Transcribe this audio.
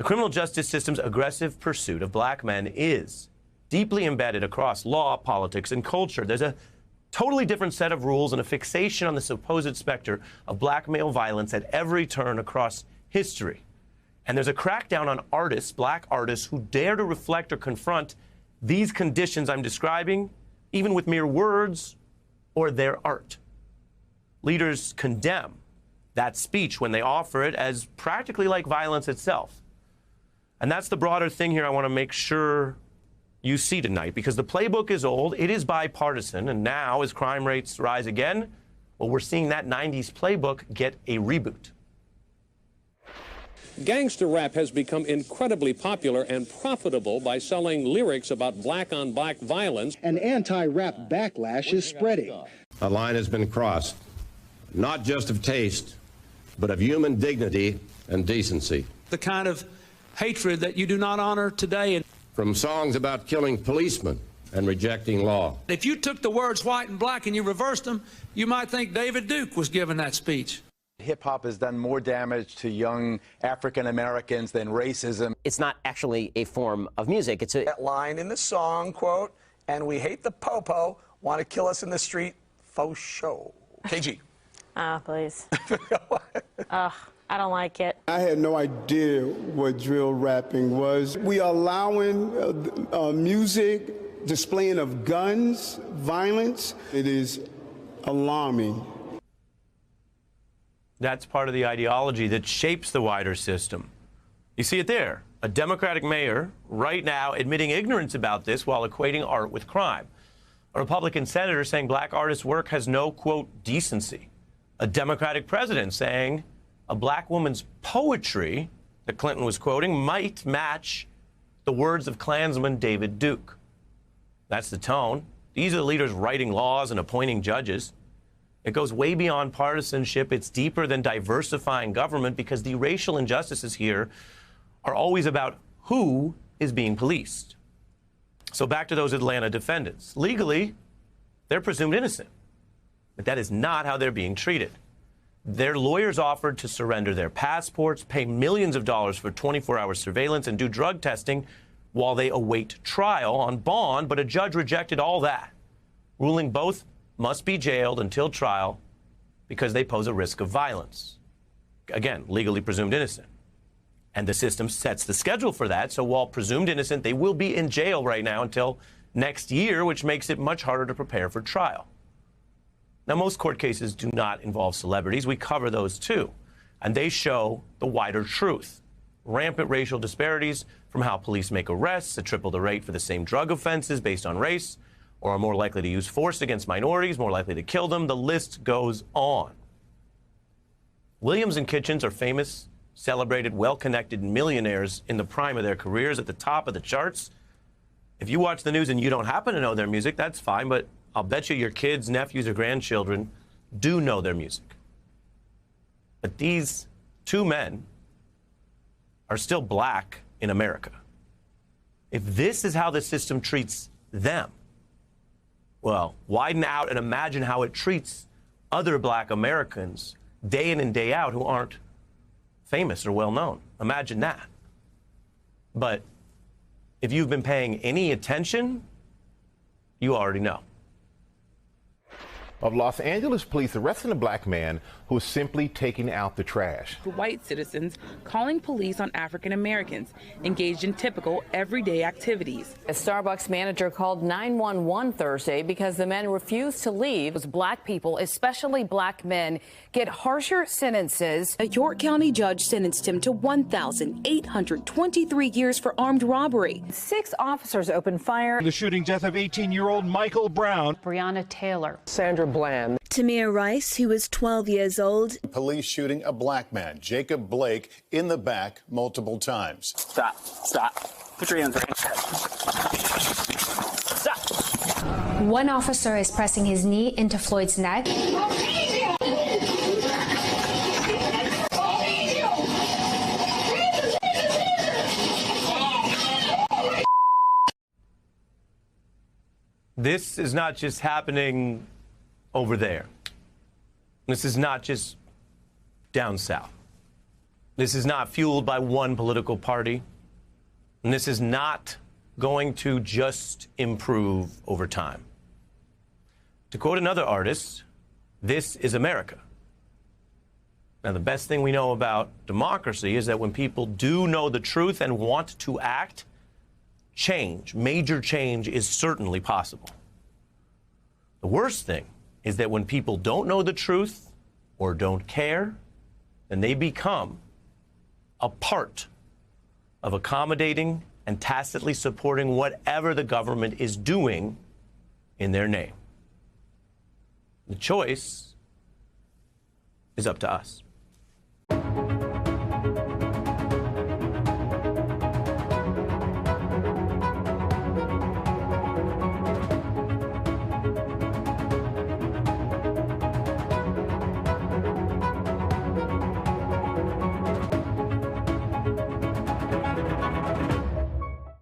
The criminal justice system's aggressive pursuit of black men is deeply embedded across law, politics, and culture. There's a totally different set of rules and a fixation on the supposed specter of black male violence at every turn across history. And there's a crackdown on artists, black artists, who dare to reflect or confront these conditions I'm describing, even with mere words or their art. Leaders condemn that speech when they offer it as practically like violence itself. And that's the broader thing here I want to make sure you see tonight, because the playbook is old, it is bipartisan, and now as crime rates rise again, well, we're seeing that 90s playbook get a reboot. Gangster rap has become incredibly popular and profitable by selling lyrics about black-on-black violence. An anti-rap backlash is spreading. A line has been crossed, not just of taste, but of human dignity and decency. The kind of hatred that you do not honor today. From songs about killing policemen and rejecting law. If you took the words white and black and you reversed them, you might think David Duke was giving that speech. Hip-hop has done more damage to young African Americans than racism. It's not actually a form of music. It's that line in the song, quote, "And we hate the po-po, want to kill us in the street, faux show." KG. Please. Ugh, I don't like it. I had no idea what drill rapping was. We are allowing music, displaying of guns, violence. It is alarming. That's part of the ideology that shapes the wider system. You see it there. A Democratic mayor right now admitting ignorance about this while equating art with crime. A Republican senator saying black artists' work has no, quote, decency. A Democratic president saying a black woman's poetry that Clinton was quoting might match the words of Klansman David Duke. That's the tone. These are the leaders writing laws and appointing judges. It goes way beyond partisanship. It's deeper than diversifying government, because the racial injustices here are always about who is being policed. So back to those Atlanta defendants. Legally, they're presumed innocent, but that is not how they're being treated. Their lawyers offered to surrender their passports, pay millions of dollars for 24-hour surveillance, and do drug testing while they await trial on bond, but a judge rejected all that, ruling both must be jailed until trial because they pose a risk of violence. Again, legally presumed innocent. And the system sets the schedule for that, so while presumed innocent, they will be in jail right now until next year, which makes it much harder to prepare for trial. Now, most court cases do not involve celebrities. We cover those too, and they show the wider truth. Rampant racial disparities from how police make arrests, a triple the rate for the same drug offenses based on race, or are more likely to use force against minorities, more likely to kill them. The list goes on. Williams and Kitchens are famous, celebrated, well-connected millionaires in the prime of their careers, at the top of the charts. If you watch the news and you don't happen to know their music, that's fine, but I'll bet you your kids, nephews, or grandchildren do know their music. But these two men are still black in America. If this is how the system treats them, well, widen out and imagine how it treats other black Americans day in and day out who aren't famous or well known. Imagine that. But if you've been paying any attention, you already know. Of Los Angeles police arresting a black man who was simply taking out the trash. White citizens calling police on African Americans engaged in typical everyday activities. A Starbucks manager called 911 Thursday because the men refused to leave. Black people, especially black men, get harsher sentences. A York County judge sentenced him to 1,823 years for armed robbery. 6 officers opened fire. The shooting death of 18-year-old Michael Brown. Breonna Taylor. Sandra Bland. Tamir Rice, who was 12 years old. Police shooting a black man, Jacob Blake, in the back multiple times. Stop. Put your hands right. Stop. One officer is pressing his knee into Floyd's neck. This is not just happening over there. This is not just down south. This is not fueled by one political party. And this is not going to just improve over time. To quote another artist, this is America. Now, the best thing we know about democracy is that when people do know the truth and want to act, change, major change, is certainly possible. The worst thing is that when people don't know the truth or don't care, then they become a part of accommodating and tacitly supporting whatever the government is doing in their name. The choice is up to us.